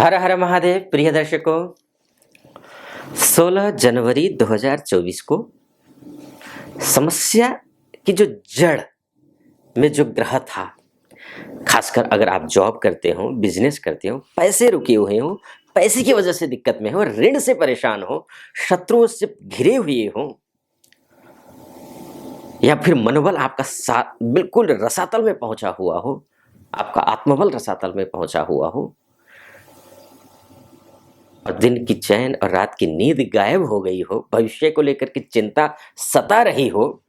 हर हर महादेव प्रिय दर्शकों, 16 जनवरी 2024 को समस्या की जो जड़ में जो ग्रह था, खासकर अगर आप जॉब करते हो, बिजनेस करते हो, पैसे रुके हुए हो, पैसे की वजह से दिक्कत में हो, ऋण से परेशान हो, शत्रुओं से घिरे हुए हो, या फिर मनोबल आपका बिल्कुल रसातल में पहुंचा हुआ हो, आपका आत्मबल रसातल में पहुंचा हुआ हो और दिन की चैन और रात की नींद गायब हो गई हो, भविष्य को लेकर के चिंता सता रही हो,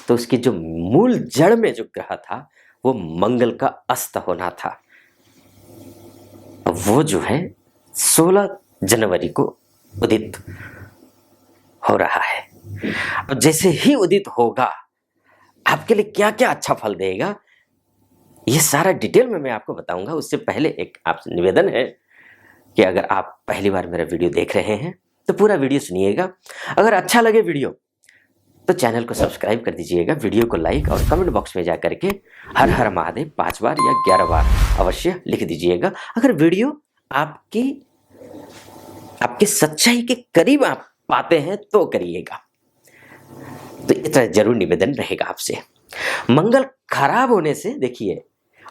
तो उसकी जो मूल जड़ में जो ग्रह था वो मंगल का अस्त होना था। अब वो जो है 16 जनवरी को उदित हो रहा है। अब जैसे ही उदित होगा आपके लिए क्या क्या अच्छा फल देगा, ये सारा डिटेल में मैं आपको बताऊंगा। उससे पहले एक आपसे निवेदन है कि अगर आप पहली बार मेरा वीडियो देख रहे हैं तो पूरा वीडियो सुनिएगा। अगर अच्छा लगे वीडियो तो चैनल को सब्सक्राइब कर दीजिएगा, वीडियो को लाइक और कमेंट बॉक्स में जाकर के हर हर महादेव 5 बार या 11 बार अवश्य लिख दीजिएगा। अगर वीडियो आपकी सच्चाई के करीब आप पाते हैं तो करिएगा। तो इतना जरूर निवेदन रहेगा आपसे। मंगल खराब होने से, देखिए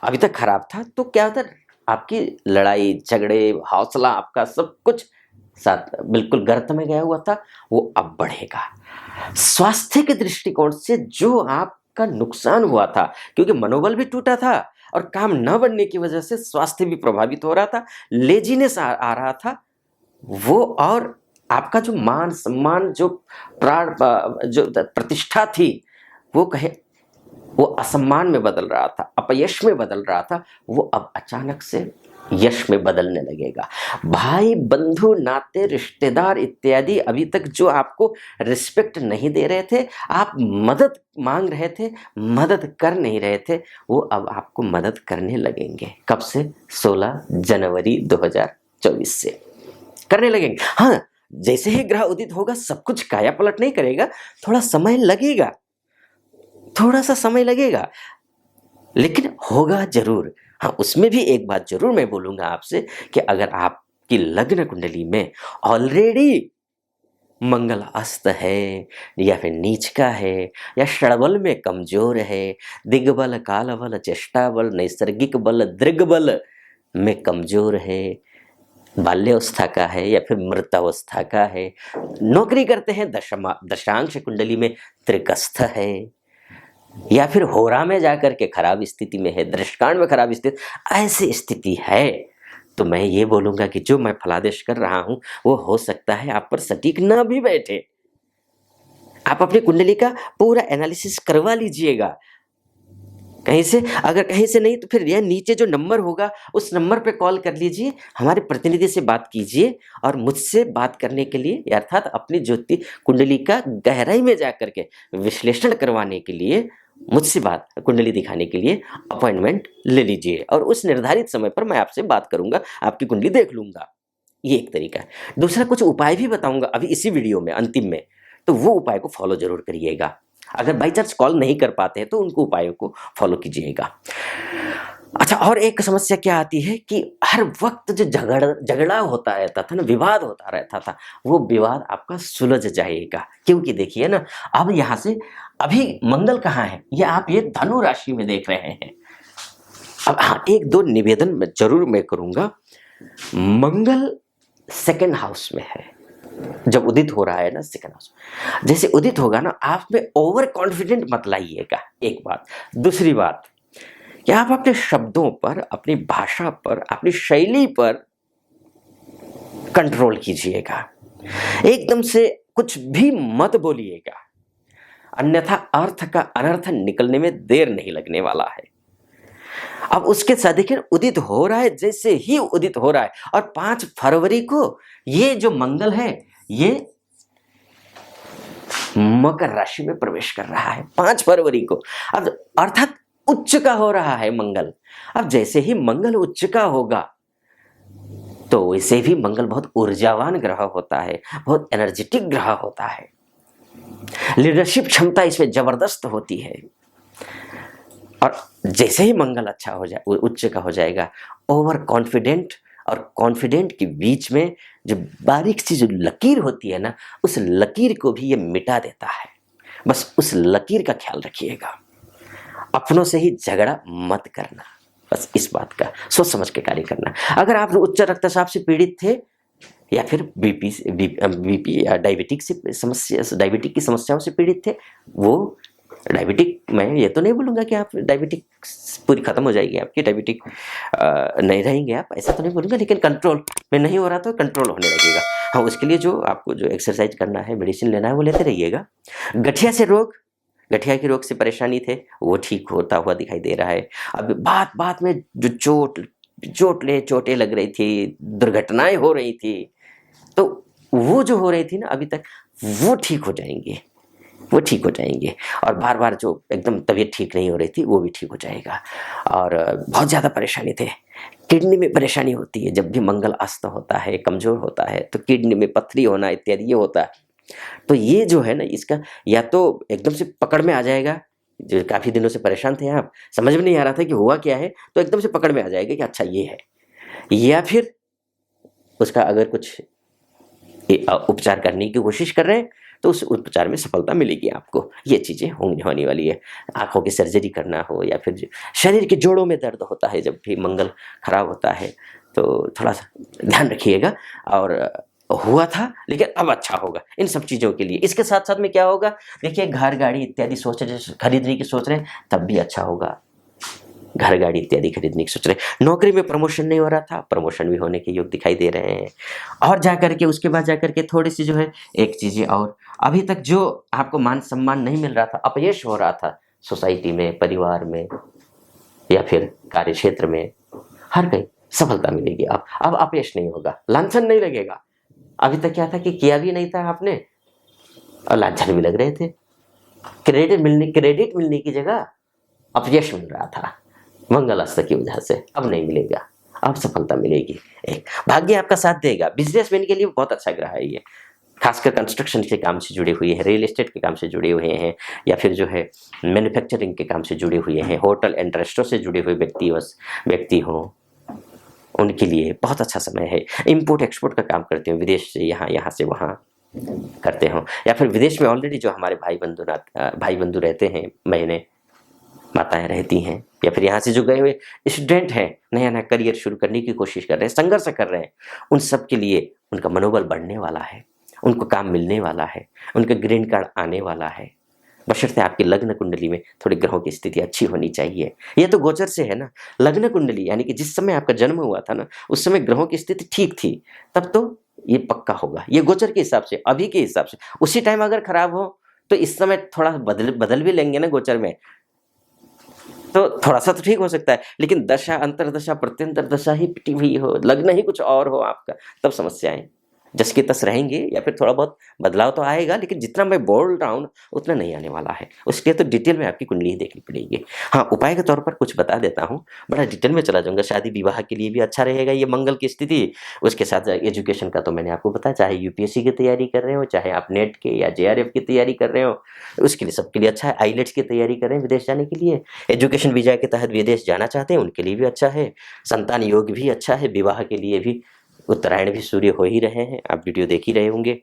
अभी तक खराब था तो क्या होता, आपकी लड़ाई झगड़े हौसला आपका सब कुछ साथ बिल्कुल गर्त में गया हुआ था, वो अब बढ़ेगा। स्वास्थ्य के दृष्टिकोण से जो आपका नुकसान हुआ था, क्योंकि मनोबल भी टूटा था और काम न बनने की वजह से स्वास्थ्य भी प्रभावित हो रहा था, लेजीनेस आ रहा था, वो और आपका जो मान सम्मान, जो प्राण, जो प्रतिष्ठा थी, वो वो असम्मान में बदल रहा था, अपयश में बदल रहा था, वो अब अचानक से यश में बदलने लगेगा। भाई बंधु नाते रिश्तेदार इत्यादि अभी तक जो आपको रिस्पेक्ट नहीं दे रहे थे, आप मदद मांग रहे थे, मदद कर नहीं रहे थे, वो अब आपको मदद करने लगेंगे। कब से? 16 जनवरी 2024 से करने लगेंगे। हाँ, जैसे ही ग्रह उदित होगा सब कुछ काया पलट नहीं करेगा, थोड़ा समय लगेगा, थोड़ा सा समय लगेगा, लेकिन होगा जरूर। हाँ, उसमें भी एक बात जरूर मैं बोलूंगा आपसे कि अगर आपकी लग्न कुंडली में ऑलरेडी मंगल अस्त है या फिर नीच का है या षड़बल में कमजोर है, दिग्बल काल बल चेष्टा बल नैसर्गिक बल दृग्बल में कमजोर है, बाल्यावस्था का है या फिर मृतावस्था का है, नौकरी करते हैं दशांश कुंडली में त्रिकस्थ है, या फिर होरा में जाकर के खराब स्थिति में है, दृष्टांत में खराब स्थिति, ऐसी स्थिति है, तो मैं ये बोलूंगा कि जो मैं फलादेश कर रहा हूं वो हो सकता है आप पर सटीक न भी बैठे। आप अपनी कुंडली का पूरा एनालिसिस करवा लीजिएगा कहीं से, अगर कहीं से नहीं तो फिर यह नीचे जो नंबर होगा उस नंबर पे कॉल कर लीजिए, हमारे प्रतिनिधि से बात कीजिए और मुझसे बात करने के लिए, अर्थात अपनी ज्योति कुंडली का गहराई में जाकर के विश्लेषण करवाने के लिए, मुझसे बात कुंडली दिखाने के लिए अपॉइंटमेंट ले लीजिए और उस निर्धारित समय पर मैं आपसे बात करूंगा, आपकी कुंडली देख लूंगा। ये एक तरीका है। दूसरा, कुछ उपाय भी बताऊंगा अभी इसी वीडियो में अंतिम में, तो वो उपाय को फॉलो जरूर करिएगा। अगर बाई चांस कॉल नहीं कर पाते हैं तो उनको उपायों को फॉलो कीजिएगा। अच्छा, और एक समस्या क्या आती है कि हर वक्त जो झगड़ा होता रहता था ना, विवाद होता रहता था, वो विवाद आपका सुलझ जाएगा। क्योंकि देखिए ना, अब यहां से अभी मंगल कहाँ है, ये आप ये धनु राशि में देख रहे हैं। अब हाँ, एक दो निवेदन जरूर मैं करूंगा। मंगल सेकेंड हाउस में है, जब उदित हो रहा है ना सेकंड हाउस, जैसे उदित होगा ना, आप में ओवर कॉन्फिडेंट मत लाइएगा, एक बात। दूसरी बात कि आप अपने शब्दों पर, अपनी भाषा पर, अपनी शैली पर कंट्रोल कीजिएगा। एकदम से कुछ भी मत बोलिएगा, अन्यथा अर्थ का अनर्थ निकलने में देर नहीं लगने वाला है। अब उसके साथ देखिए, उदित हो रहा है, जैसे ही उदित हो रहा है और 5 फरवरी को ये जो मंगल है ये मकर राशि में प्रवेश कर रहा है 5 फरवरी को। अब अर्थात उच्च का हो रहा है मंगल। अब जैसे ही मंगल उच्च का होगा तो वैसे भी मंगल बहुत ऊर्जावान ग्रह होता है, बहुत एनर्जेटिक ग्रह होता है, लीडरशिप क्षमता इसमें जबरदस्त होती है। और जैसे ही मंगल अच्छा हो जाए, उच्च का हो जाएगा, ओवर कॉन्फिडेंट और कॉन्फिडेंट के बीच में जो बारीक सी जो लकीर होती है ना, उस लकीर को भी ये मिटा देता है। बस उस लकीर का ख्याल रखिएगा। अपनों से ही झगड़ा मत करना, बस इस बात का सोच समझ के कार्य करना। अगर आप उच्च रक्तचाप से पीड़ित थे या फिर बीपी या डायबिटिक की समस्याओं से पीड़ित थे, वो डायबिटिक, मैं ये तो नहीं बोलूँगा कि आप डायबिटिक पूरी खत्म हो जाएगी आपकी, डायबिटिक नहीं रहेंगे आप, ऐसा तो नहीं बोलूँगा, लेकिन कंट्रोल में नहीं हो रहा तो कंट्रोल होने लगेगा। हाँ, उसके लिए जो आपको जो एक्सरसाइज करना है, मेडिसिन लेना है, वो लेते रहिएगा। गठिया के रोग से परेशानी थे, वो ठीक होता हुआ दिखाई दे रहा है। अब बात बात में जो चोटें लग रही थी, दुर्घटनाएं हो रही थी, तो वो जो हो रही थी ना अभी तक, वो ठीक हो जाएंगे। और बार बार जो एकदम तबीयत ठीक नहीं हो रही थी, वो भी ठीक हो जाएगा। और बहुत ज़्यादा परेशानी थे, किडनी में परेशानी होती है, जब भी मंगल अस्त होता है, कमज़ोर होता है, तो किडनी में पथरी होना इत्यादि ये होता है। तो ये जो है ना, इसका या तो एकदम से पकड़ में आ जाएगा, जो काफ़ी दिनों से परेशान थे आप, समझ में नहीं आ रहा था कि हुआ क्या है, तो एकदम से पकड़ में आ जाएगा कि अच्छा ये है। या फिर उसका अगर कुछ उपचार करने की कोशिश कर रहे हैं, तो उस उपचार में सफलता मिलेगी आपको। ये चीज़ें होने वाली है। आँखों की सर्जरी करना हो या फिर शरीर के जोड़ों में दर्द होता है, जब भी मंगल खराब होता है, तो थोड़ा सा ध्यान रखिएगा। और हुआ था लेकिन अब अच्छा होगा इन सब चीज़ों के लिए। इसके साथ साथ में क्या होगा, देखिए घर गाड़ी इत्यादि खरीदने की सोच रहे हैं, तब भी अच्छा होगा। घर गाड़ी इत्यादि खरीदने की सोच रहे हैं। नौकरी में प्रमोशन नहीं हो रहा था, प्रमोशन भी होने के योग दिखाई दे रहे हैं। और जाकर के उसके बाद जाकर के थोड़ी सी जो है एक चीज़ें, और अभी तक जो आपको मान सम्मान नहीं मिल रहा था, अपयश हो रहा था सोसाइटी में, परिवार में या फिर कार्य क्षेत्र में, हर कहीं सफलता मिलेगी। अब अपयश नहीं होगा, लांछन नहीं लगेगा। अभी तक क्या था कि किया भी नहीं था आपने और लांछन भी लग रहे थे। क्रेडिट मिलने की जगह अपयश मिल रहा था मंगल अस्त की वजह से। अब नहीं मिलेगा, अब सफलता मिलेगी। एक भाग्य आपका साथ देगा। बिजनेसमैन के लिए बहुत अच्छा ग्रह है ये, खासकर कंस्ट्रक्शन के काम से जुड़े हुए हैं, रियल एस्टेट के काम से जुड़े हुए हैं, या फिर जो है मैन्युफैक्चरिंग के काम से जुड़े हुए हैं, होटल एंड रेस्टोरेंट से जुड़े हुए व्यक्ति हों, उनके लिए बहुत अच्छा समय है। इंपोर्ट एक्सपोर्ट का काम करते हो, विदेश से यहाँ से वहाँ करते हो, या फिर विदेश में ऑलरेडी जो हमारे भाई बंधु रहते हैं, बहनें माताएं रहती हैं, या फिर यहाँ से जो गए हुए स्टूडेंट हैं, नया करियर शुरू करने की कोशिश कर रहे हैं, संघर्ष कर रहे हैं, उन सब के लिए उनका मनोबल बढ़ने वाला है, उनको काम मिलने वाला है, उनका ग्रीन कार्ड आने वाला है। बशर्ते आपकी लग्न कुंडली में थोड़ी ग्रहों की स्थिति अच्छी होनी चाहिए। ये तो गोचर से है ना, लग्न कुंडली यानी कि जिस समय आपका जन्म हुआ था ना, उस समय ग्रहों की स्थिति ठीक थी, तब तो ये पक्का होगा। ये गोचर के हिसाब से, अभी के हिसाब से। उसी टाइम अगर खराब हो तो इस समय थोड़ा बदल भी लेंगे ना गोचर में, तो थोड़ा सा तो ठीक हो सकता है, लेकिन दशा, अंतरदशा, प्रत्यंतर दशा ही पिटी हुई हो, लग्न ही कुछ और हो आपका, तब समस्याएं जस के तस रहेंगे, या फिर थोड़ा बहुत बदलाव तो आएगा, लेकिन जितना मैं बोल रहा हूँ उतना नहीं आने वाला है। उसके लिए तो डिटेल में आपकी कुंडली ही देखनी पड़ेगी। हाँ, उपाय के तौर पर कुछ बता देता हूँ, बड़ा डिटेल में चला जाऊँगा। शादी विवाह के लिए भी अच्छा रहेगा ये मंगल की स्थिति। उसके साथ एजुकेशन का तो मैंने आपको बताया, चाहे यूपीएससी की तैयारी कर रहे हो, चाहे आप नेट के या जेआरएफ की तैयारी कर रहे हो, उसके लिए सबके लिए अच्छा है। आईलेट्स की तैयारी कर रहे हैं विदेश जाने के लिए, एजुकेशन वीजा के तहत विदेश जाना चाहते हैं, उनके लिए भी अच्छा है। संतान योग भी अच्छा है, विवाह के लिए भी। उत्तरायण भी सूर्य हो ही रहे हैं, आप वीडियो देख ही रहे होंगे।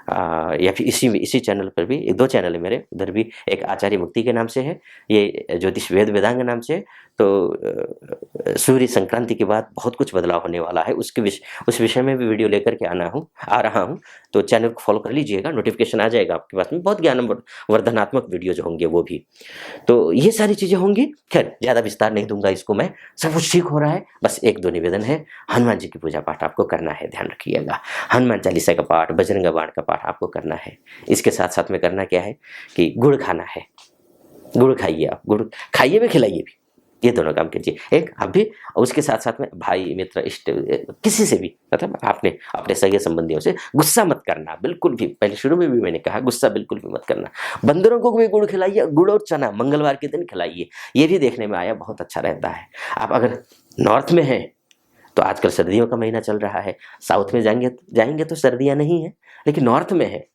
या फिर इसी चैनल पर भी एक दो चैनल है मेरे, उधर भी एक आचार्य मुक्ति के नाम से है, ये ज्योतिष वेदांग नाम से। तो सूर्य संक्रांति के बाद बहुत कुछ बदलाव होने वाला है, उस विषय में भी वीडियो लेकर के आ रहा हूँ। तो चैनल को फॉलो कर लीजिएगा, नोटिफिकेशन आ जाएगा आपके पास में। बहुत ज्ञान वर्धनात्मक वीडियो जो होंगे वो भी, तो ये सारी चीज़ें होंगी। खैर ज़्यादा विस्तार नहीं दूंगा इसको मैं, सब कुछ ठीक हो रहा है। बस एक दो निवेदन है, हनुमान जी की पूजा पाठ आपको करना है, ध्यान रखिएगा। हनुमान चालीसा का पाठ, बजरंग बाण का पाठ आपको करना है। इसके साथ साथ में करना क्या है कि गुड़ खाना है, गुड़ खाइए, आप गुड़ खाइए भी, खिलाइए भी, ये दोनों काम कीजिए। एक आप भी, और उसके साथ साथ में भाई, मित्र, इष्ट, किसी से भी, मतलब आपने अपने सगे संबंधियों से गुस्सा मत करना बिल्कुल भी। पहले शुरू में भी मैंने कहा, गुस्सा बिल्कुल भी मत करना। बंदरों को भी गुड़ खिलाइए, गुड़ और चना मंगलवार के दिन खिलाइए। ये भी देखने में आया, बहुत अच्छा रहता है। आप अगर नॉर्थ में हैं तो आजकल सर्दियों का महीना चल रहा है, साउथ में जाएंगे तो सर्दियाँ नहीं है, लेकिन नॉर्थ में है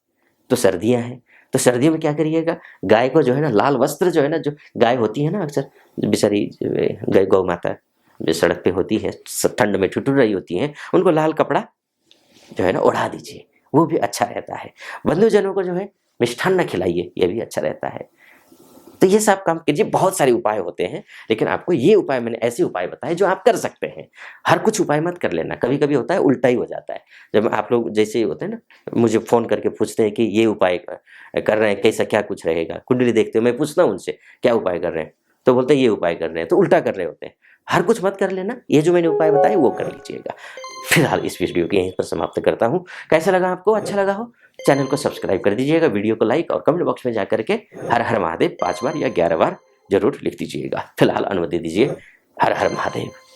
तो सर्दियाँ हैं। तो सर्दियों में क्या करिएगा, गाय को जो है ना, लाल वस्त्र जो है ना, जो गाय होती है ना अक्सर बेचारी, गौ माता, जो सड़क पे होती है, ठंड में ठिठुर रही होती हैं, उनको लाल कपड़ा जो है ना ओढ़ा दीजिए, वो भी अच्छा रहता है। बंधुजनों को जो है मिष्ठान्न खिलाइए, ये भी अच्छा रहता है। तो ये सब काम कीजिए। बहुत सारे उपाय होते हैं, लेकिन आपको ये उपाय, मैंने ऐसे उपाय बताए जो आप कर सकते हैं। हर कुछ उपाय मत कर लेना, कभी कभी होता है उल्टा ही हो जाता है। जब आप लोग जैसे होते हैं ना, मुझे फोन करके पूछते हैं कि ये उपाय कर रहे हैं, कैसा क्या कुछ रहेगा, कुंडली देखते हो, मैं पूछता हूँ उनसे क्या उपाय कर रहे हैं, तो बोलते हैं ये उपाय कर रहे हैं, तो उल्टा कर रहे होते हैं। हर कुछ मत कर लेना, ये जो मैंने उपाय बताए वो कर लीजिएगा। फिलहाल इस वीडियो को यहीं पर समाप्त करता हूँ। कैसा लगा आपको? अच्छा लगा हो चैनल को सब्सक्राइब कर दीजिएगा, वीडियो को लाइक और कमेंट बॉक्स में जाकर के हर हर महादेव 5 बार या 11 बार जरूर लिख दीजिएगा। फिलहाल अनुमति दीजिए। हर हर महादेव।